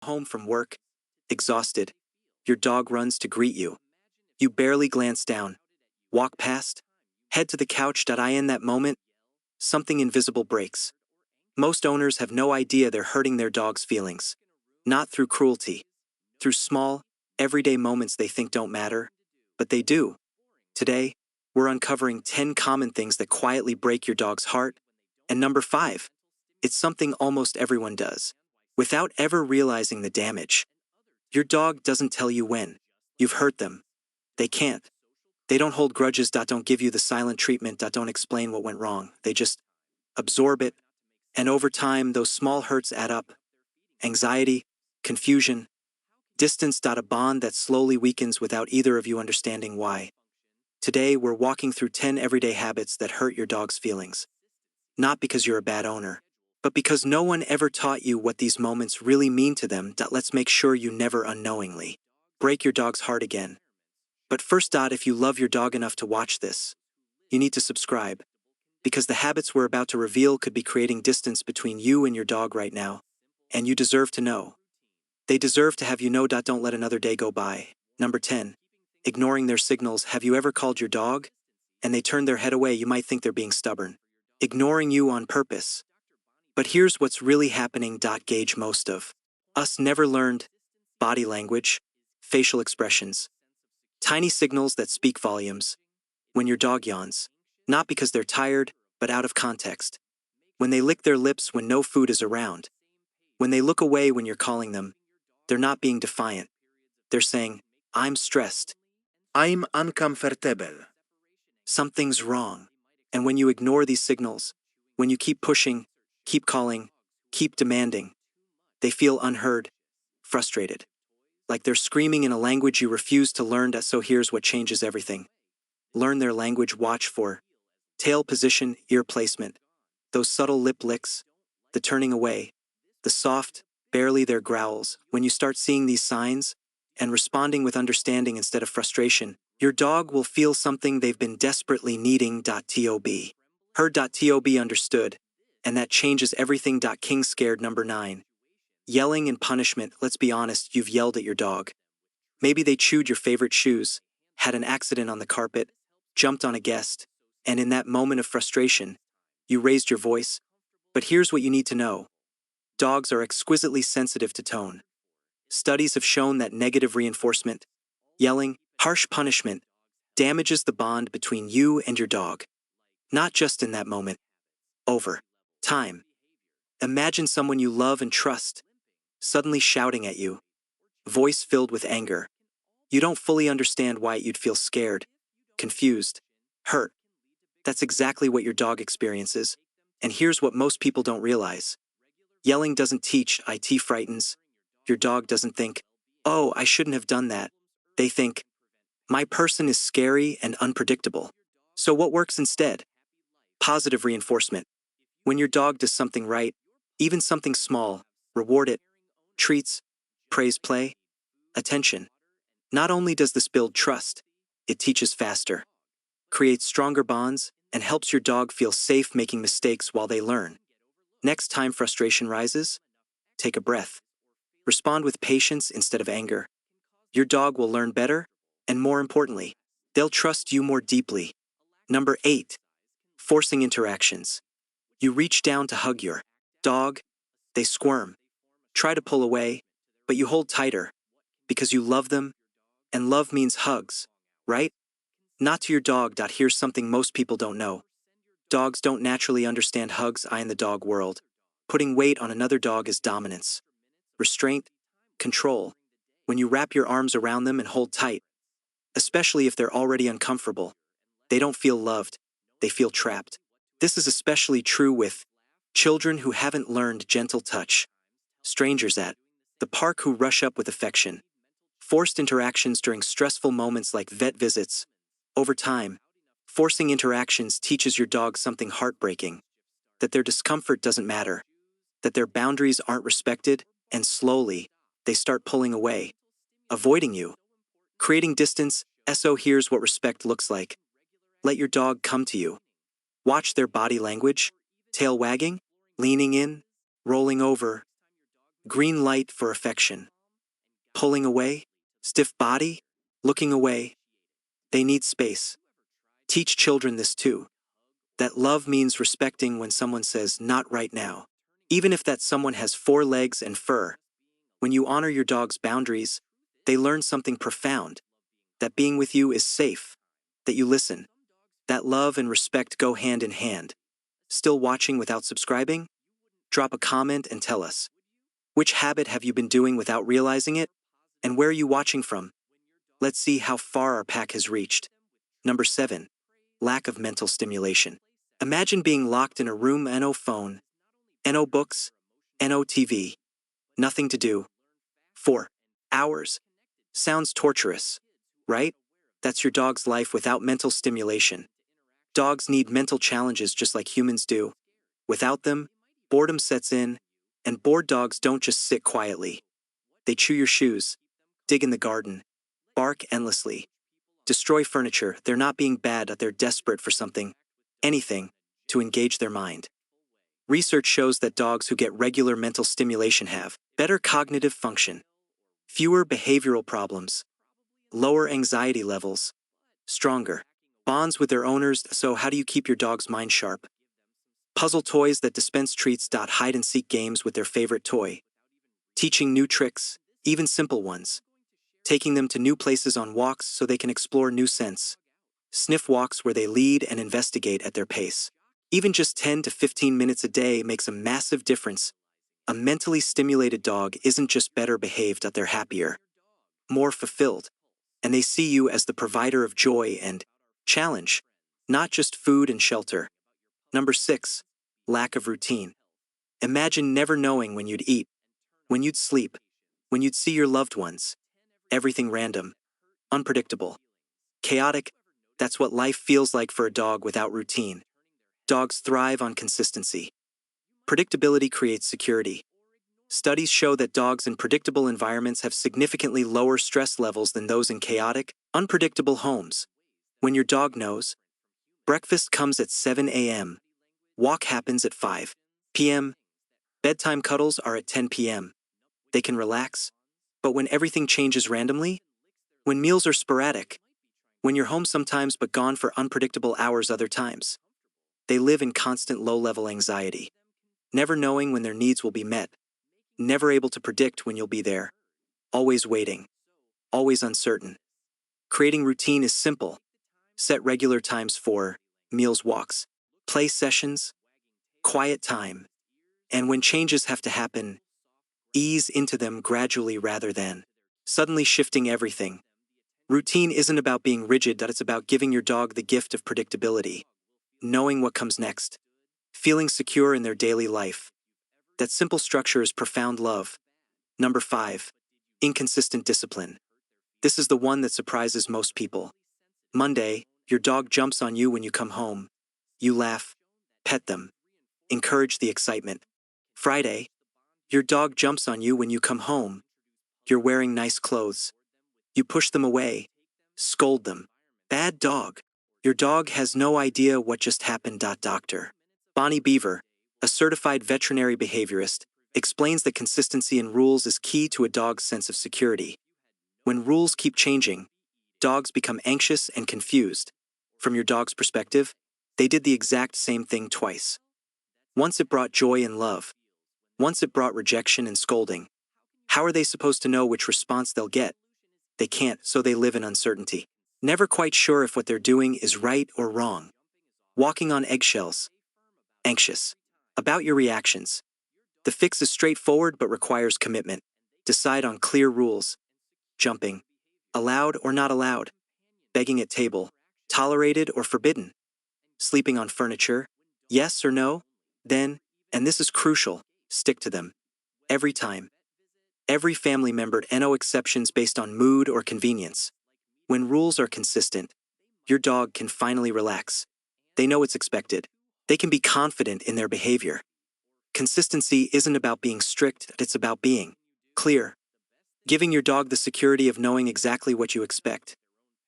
Home from work, exhausted, your dog runs to greet you. You barely glance down, walk past, head to the couch. In that moment, something invisible breaks. Most owners have no idea they're hurting their dog's feelings. Not through cruelty, through small, everyday moments they think don't matter, but they do. Today, we're uncovering 10 common things that quietly break your dog's heart. And number 5, it's something almost everyone does, without ever realizing the damage. Your dog doesn't tell you when you've hurt them. They can't. They don't hold grudges. Don't give you the silent treatment. Don't explain what went wrong. They just absorb it. And over time, those small hurts add up. Anxiety, confusion, distance. A bond that slowly weakens without either of you understanding why. Today, we're walking through 10 everyday habits that hurt your dog's feelings. Not because you're a bad owner, but because no one ever taught you what these moments really mean to them. Let's make sure you never unknowingly break your dog's heart again. But first, if you love your dog enough to watch this, you need to subscribe. Because the habits we're about to reveal could be creating distance between you and your dog right now. And you deserve to know. They deserve to have you know. Don't let another day go by. Number 10. Ignoring their signals. Have you ever called your dog and they turn their head away? You might think they're being stubborn, ignoring you on purpose. But here's what's really happening. Gauge most of us never learned body language, facial expressions, tiny signals that speak volumes. When your dog yawns, not because they're tired, but out of context. When they lick their lips when no food is around. When they look away when you're calling them, they're not being defiant. They're saying, I'm stressed. I'm uncomfortable. Something's wrong. And when you ignore these signals, when you keep pushing, keep calling, keep demanding, they feel unheard, frustrated. Like they're screaming in a language you refuse to learn. So here's what changes everything. Learn their language. Watch for tail position, ear placement, those subtle lip licks, the turning away, the soft, barely their growls. When you start seeing these signs and responding with understanding instead of frustration, your dog will feel something they've been desperately needing. Heard. Understood. And that changes everything. King scared. Number 9. Yelling and punishment. Let's be honest, you've yelled at your dog. Maybe they chewed your favorite shoes, had an accident on the carpet, jumped on a guest, and in that moment of frustration, you raised your voice. But here's what you need to know. Dogs are exquisitely sensitive to tone. Studies have shown that negative reinforcement, yelling, harsh punishment, damages the bond between you and your dog. Not just in that moment. Over time. Imagine someone you love and trust, suddenly shouting at you, voice filled with anger. You don't fully understand why you'd feel scared, confused, hurt. That's exactly what your dog experiences. And here's what most people don't realize. Yelling doesn't teach, it frightens. Your dog doesn't think, oh, I shouldn't have done that. They think, my person is scary and unpredictable. So what works instead? Positive reinforcement. When your dog does something right, even something small, reward it. Treats, praise, play, attention. Not only does this build trust, it teaches faster, creates stronger bonds, and helps your dog feel safe making mistakes while they learn. Next time frustration rises, take a breath. Respond with patience instead of anger. Your dog will learn better, and more importantly, they'll trust you more deeply. Number 8. Forcing interactions. You reach down to hug your dog, they squirm, try to pull away, but you hold tighter, because you love them, and love means hugs, right? Not to your dog. Here's something most people don't know. Dogs don't naturally understand hugs. In the dog world, putting weight on another dog is dominance, restraint, control. When you wrap your arms around them and hold tight, especially if they're already uncomfortable, they don't feel loved, they feel trapped. This is especially true with children who haven't learned gentle touch, strangers at the park who rush up with affection, forced interactions during stressful moments like vet visits. Over time, forcing interactions teaches your dog something heartbreaking, that their discomfort doesn't matter, that their boundaries aren't respected, and slowly, they start pulling away, avoiding you, creating distance. So here's what respect looks like. Let your dog come to you. Watch their body language, tail wagging, leaning in, rolling over, Green light for affection. Pulling away, stiff body, looking away. They need space. Teach children this too. That love means respecting when someone says, not right now. Even if that someone has 4 legs and fur. When you honor your dog's boundaries, they learn something profound. That being with you is safe. That you listen. That love and respect go hand in hand. Still watching without subscribing? Drop a comment and tell us. Which habit have you been doing without realizing it? And where are you watching from? Let's see how far our pack has reached. Number 7. Lack of mental stimulation. Imagine being locked in a room, no phone, no books, no TV. Nothing to do. 4 hours. Sounds torturous, right? That's your dog's life without mental stimulation. Dogs need mental challenges just like humans do. Without them, boredom sets in, and bored dogs don't just sit quietly. They chew your shoes, dig in the garden, bark endlessly, destroy furniture. They're not being bad, they're desperate for something, anything, to engage their mind. Research shows that dogs who get regular mental stimulation have better cognitive function, fewer behavioral problems, lower anxiety levels, stronger bonds with their owners. So how do you keep your dog's mind sharp? Puzzle toys that dispense treats. Hide-and-seek games with their favorite toy. Teaching new tricks, even simple ones. Taking them to new places on walks so they can explore new scents. Sniff walks where they lead and investigate at their pace. Even just 10 to 15 minutes a day makes a massive difference. A mentally stimulated dog isn't just better behaved, they're happier, more fulfilled, and they see you as the provider of joy and challenge, not just food and shelter. Number 6. Lack of routine. Imagine never knowing when you'd eat, when you'd sleep, when you'd see your loved ones. Everything random, unpredictable, chaotic. That's what life feels like for a dog without routine. Dogs thrive on consistency. Predictability creates security. Studies show that dogs in predictable environments have significantly lower stress levels than those in chaotic, unpredictable homes. When your dog knows, breakfast comes at 7 a.m., walk happens at 5 p.m., bedtime cuddles are at 10 p.m., they can relax. But when everything changes randomly, when meals are sporadic, when you're home sometimes but gone for unpredictable hours other times, they live in constant low-level anxiety, never knowing when their needs will be met, never able to predict when you'll be there, always waiting, always uncertain. Creating routine is simple. Set regular times for meals, walks, play sessions, quiet time, and when changes have to happen, ease into them gradually rather than suddenly shifting everything. Routine isn't about being rigid, it's about giving your dog the gift of predictability, knowing what comes next, feeling secure in their daily life. That simple structure is profound love. Number 5. Inconsistent discipline. This is the one that surprises most people. Monday, your dog jumps on you when you come home. You laugh, pet them, encourage the excitement. Friday, your dog jumps on you when you come home. You're wearing nice clothes. You push them away, scold them. Bad dog. Your dog has no idea what just happened. Doctor Bonnie Beaver, a certified veterinary behaviorist, explains that consistency in rules is key to a dog's sense of security. When rules keep changing, dogs become anxious and confused. From your dog's perspective, they did the exact same thing twice. Once it brought joy and love. Once it brought rejection and scolding. How are they supposed to know which response they'll get? They can't, so they live in uncertainty, never quite sure if what they're doing is right or wrong. Walking on eggshells. Anxious about your reactions. The fix is straightforward but requires commitment. Decide on clear rules. Jumping. Allowed or not allowed. Begging at table. Tolerated or forbidden. Sleeping on furniture. Yes or no? Then, and this is crucial, stick to them. Every time. Every family member, no exceptions based on mood or convenience. When rules are consistent, your dog can finally relax. They know it's expected. They can be confident in their behavior. Consistency isn't about being strict, it's about being clear. Giving your dog the security of knowing exactly what you expect.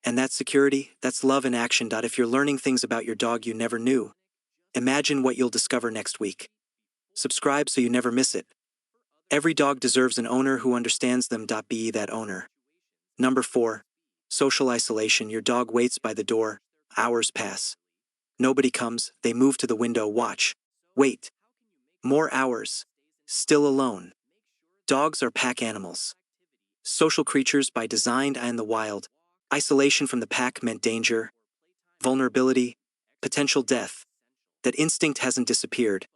And that security, that's love in action. If you're learning things about your dog you never knew, imagine what you'll discover next week. Subscribe so you never miss it. Every dog deserves an owner who understands them. Be that owner. Number 4. Social isolation. Your dog waits by the door. Hours pass. Nobody comes. They move to the window. Watch. Wait. More hours. Still alone. Dogs are pack animals. Social creatures by design and in the wild. Isolation from the pack meant danger, vulnerability, potential death. That instinct hasn't disappeared.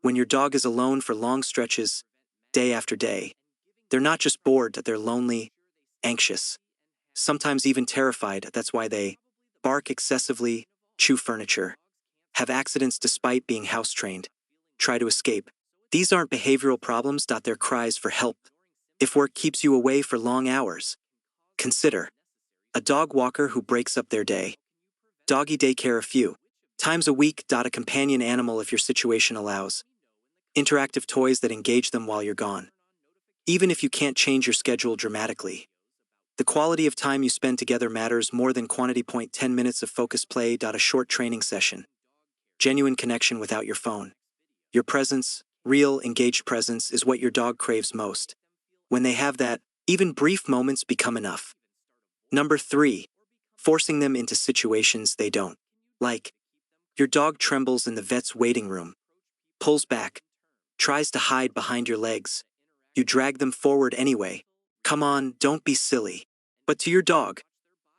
When your dog is alone for long stretches, day after day, they're not just bored, they're lonely, anxious, sometimes even terrified. That's why they bark excessively, chew furniture, have accidents despite being house trained, try to escape. These aren't behavioral problems. They're cries for help. If work keeps you away for long hours, consider a dog walker who breaks up their day. Doggy daycare a few times a week. A companion animal if your situation allows. Interactive toys that engage them while you're gone. Even if you can't change your schedule dramatically, the quality of time you spend together matters more than quantity. 10 minutes of focus play. A short training session. Genuine connection without your phone. Your presence, real, engaged presence, is what your dog craves most. When they have that, even brief moments become enough. Number 3. Forcing them into situations they don't like. Your dog trembles in the vet's waiting room, pulls back, tries to hide behind your legs. You drag them forward anyway. Come on, don't be silly. But to your dog,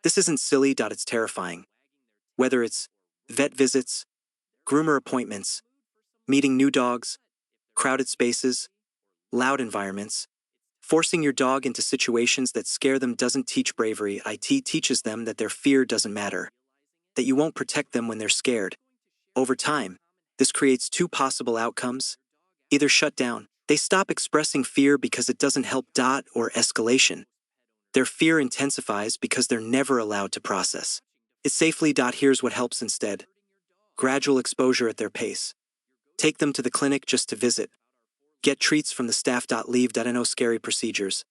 this isn't silly. It's terrifying. Whether it's vet visits, groomer appointments, meeting new dogs, crowded spaces, loud environments, forcing your dog into situations that scare them doesn't teach bravery. It teaches them that their fear doesn't matter, that you won't protect them when they're scared. Over time, this creates 2 possible outcomes. Either shut down, they stop expressing fear because it doesn't help. Or escalation. Their fear intensifies because they're never allowed to process it safely. Here's what helps instead. Gradual exposure at their pace. Take them to the clinic just to visit. Get treats from the staff. Leave. No scary procedures.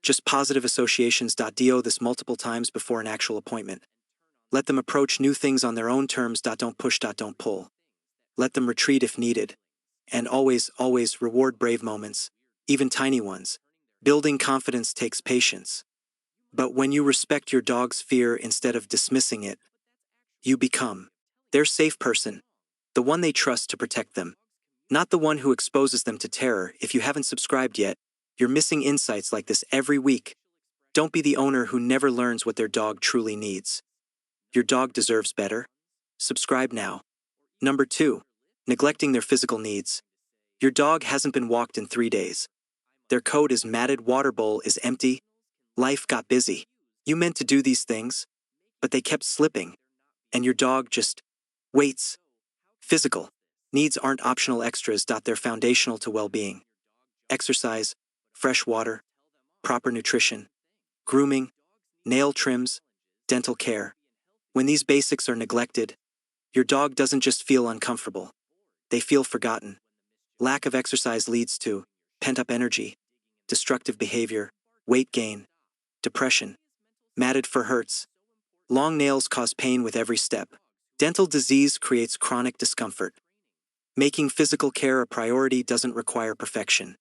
Just positive associations. Do this multiple times before an actual appointment. Let them approach new things on their own terms. Don't push. Don't pull. Let them retreat if needed. And always, always reward brave moments, even tiny ones. Building confidence takes patience. But when you respect your dog's fear instead of dismissing it, you become their safe person, the one they trust to protect them, not the one who exposes them to terror. If you haven't subscribed yet, you're missing insights like this every week. Don't be the owner who never learns what their dog truly needs. Your dog deserves better. Subscribe now. Number 2. Neglecting their physical needs. Your dog hasn't been walked in 3 days. Their coat is matted, water bowl is empty. Life got busy. You meant to do these things, but they kept slipping. And your dog just waits. Physical needs aren't optional extras. They're foundational to well-being. Exercise, fresh water, proper nutrition, grooming, nail trims, dental care. When these basics are neglected, your dog doesn't just feel uncomfortable. They feel forgotten. Lack of exercise leads to pent-up energy, destructive behavior, weight gain, depression. Matted fur hurts. Long nails cause pain with every step. Dental disease creates chronic discomfort. Making physical care a priority doesn't require perfection.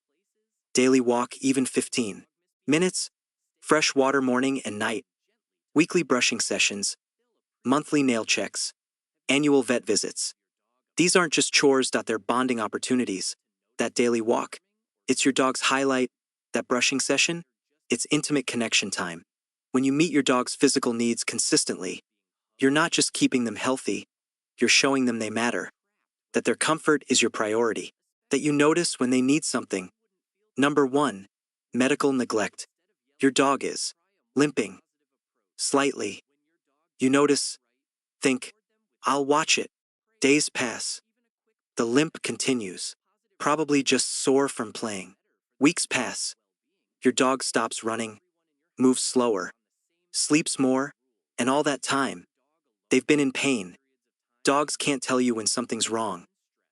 Daily walk, even 15 minutes. Fresh water morning and night. Weekly brushing sessions. Monthly nail checks. Annual vet visits. These aren't just chores. They're bonding opportunities. That daily walk, it's your dog's highlight. That brushing session, it's intimate connection time. When you meet your dog's physical needs consistently, you're not just keeping them healthy, you're showing them they matter, that their comfort is your priority, that you notice when they need something. Number 1. Medical neglect. Your dog is limping slightly. You notice, think, I'll watch it. Days pass. The limp continues, probably just sore from playing. Weeks pass. Your dog stops running, moves slower, sleeps more, and all that time, they've been in pain. Dogs can't tell you when something's wrong.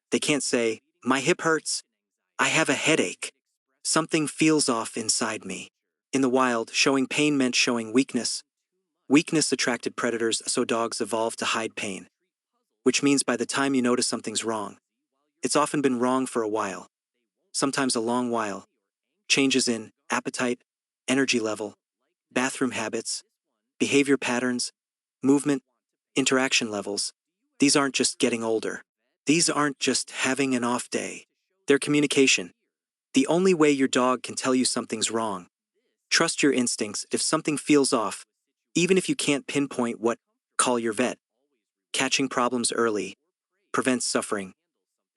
They can't say, my hip hurts, I have a headache. Something feels off inside me. In the wild, showing pain meant showing weakness. Weakness attracted predators, so dogs evolved to hide pain. Which means by the time you notice something's wrong, it's often been wrong for a while. Sometimes a long while. Changes in appetite, energy level, bathroom habits, behavior patterns, movement, interaction levels. These aren't just getting older. These aren't just having an off day. They're communication. The only way your dog can tell you something's wrong. Trust your instincts. If something feels off, even if you can't pinpoint what, call your vet. Catching problems early prevents suffering.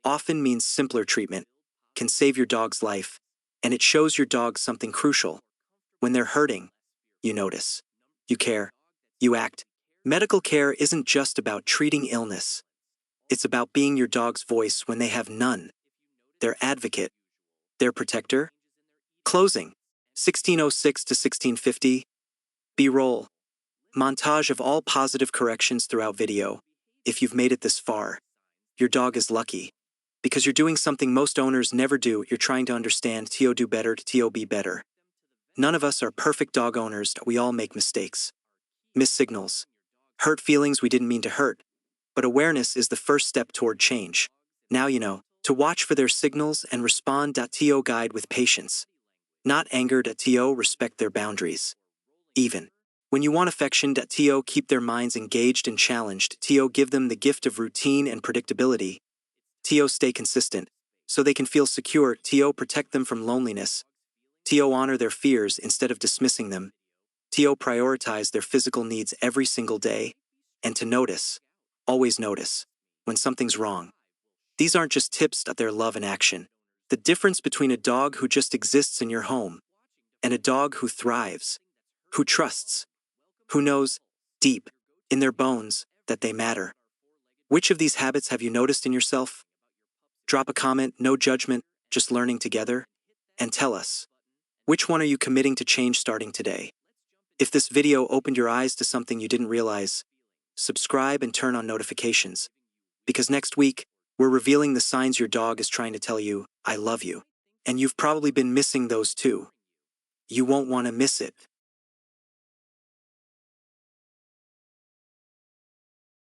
Often means simpler treatment, can save your dog's life, and it shows your dog something crucial. When they're hurting, you notice. You care. You act. Medical care isn't just about treating illness. It's about being your dog's voice when they have none. Their advocate. Their protector. Closing. 1606 to 1650. B-roll. Montage of all positive corrections throughout video. If you've made it this far, your dog is lucky. Because you're doing something most owners never do. You're trying to understand to do better to be better. None of us are perfect dog owners. We all make mistakes. Miss signals. Hurt feelings we didn't mean to hurt. But awareness is the first step toward change. Now you know to watch for their signals and respond. To guide with patience. Not anger. To respect their boundaries. Even when you want affection. To keep their minds engaged and challenged. To give them the gift of routine and predictability. To stay consistent so they can feel secure. To protect them from loneliness. To honor their fears instead of dismissing them. To prioritize their physical needs every single day. And to notice, always notice, when something's wrong. These aren't just tips. They're love in action. The difference between a dog who just exists in your home and a dog who thrives, who trusts, who knows deep in their bones that they matter. Which of these habits have you noticed in yourself? Drop a comment, no judgment, just learning together, and tell us, which one are you committing to change starting today? If this video opened your eyes to something you didn't realize, subscribe and turn on notifications. Because next week, we're revealing the signs your dog is trying to tell you, I love you. And you've probably been missing those too. You won't want to miss it.